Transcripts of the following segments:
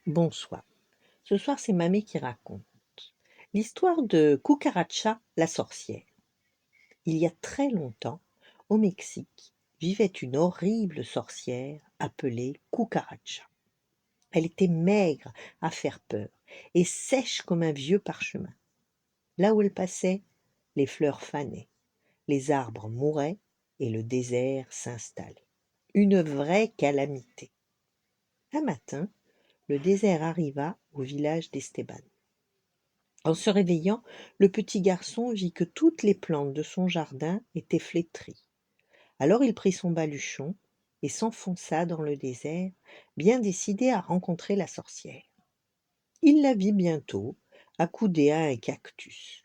Bonsoir. Ce soir, c'est Mamie qui raconte l'histoire de Cucaracha, la sorcière. Il y a très longtemps, au Mexique, vivait une horrible sorcière appelée Cucaracha. Elle était maigre à faire peur et sèche comme un vieux parchemin. Là où elle passait, les fleurs fanaient, les arbres mouraient et le désert s'installait. Une vraie calamité. Un matin, le désert arriva au village d'Esteban. En se réveillant, le petit garçon vit que toutes les plantes de son jardin étaient flétries. Alors il prit son baluchon et s'enfonça dans le désert, bien décidé à rencontrer la sorcière. Il la vit bientôt, accoudée à un cactus.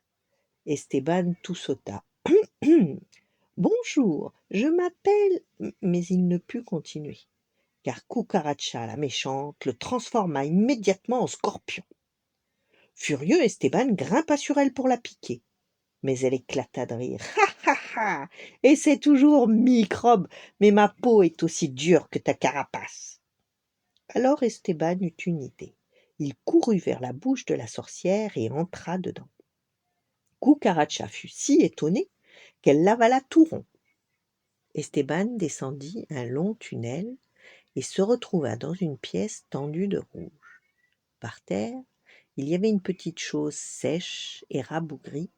Esteban tout sauta. Bonjour, je m'appelle. Mais il ne put continuer, car Cucaracha, la méchante, le transforma immédiatement en scorpion. Furieux, Esteban grimpa sur elle pour la piquer. Mais elle éclata de rire. Ha ha ha. Et c'est toujours microbe, mais ma peau est aussi dure que ta carapace. Alors Esteban eut une idée. Il courut vers la bouche de la sorcière et entra dedans. Cucaracha fut si étonnée qu'elle l'avala tout rond. Esteban descendit un long tunnel et se retrouva dans une pièce tendue de rouge. Par terre, il y avait une petite chose sèche et rabougrie,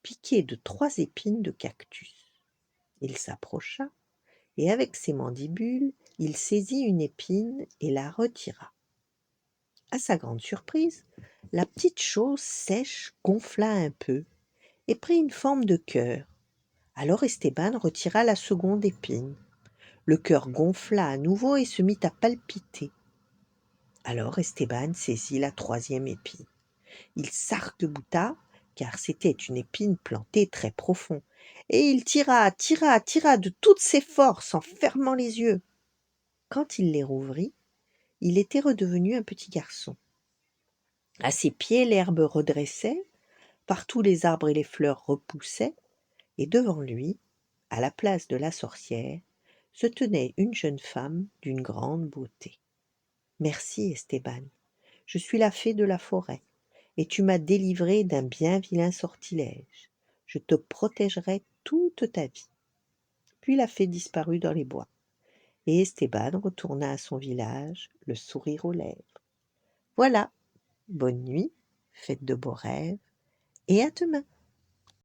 piquée de 3 épines de cactus. Il s'approcha, et avec ses mandibules, il saisit une épine et la retira. À sa grande surprise, la petite chose sèche gonfla un peu et prit une forme de cœur. Alors Esteban retira la seconde épine. Le cœur gonfla à nouveau et se mit à palpiter. Alors Esteban saisit la 3e épine. Il s'arc-bouta, car c'était une épine plantée très profond, et il tira de toutes ses forces en fermant les yeux. Quand il les rouvrit, il était redevenu un petit garçon. À ses pieds, l'herbe redressait, partout les arbres et les fleurs repoussaient, et devant lui, à la place de la sorcière, se tenait une jeune femme d'une grande beauté. « Merci, Esteban, je suis la fée de la forêt, et tu m'as délivré d'un bien vilain sortilège. Je te protégerai toute ta vie. » Puis la fée disparut dans les bois, et Esteban retourna à son village, le sourire aux lèvres. Voilà, bonne nuit, faites de beaux rêves, et à demain.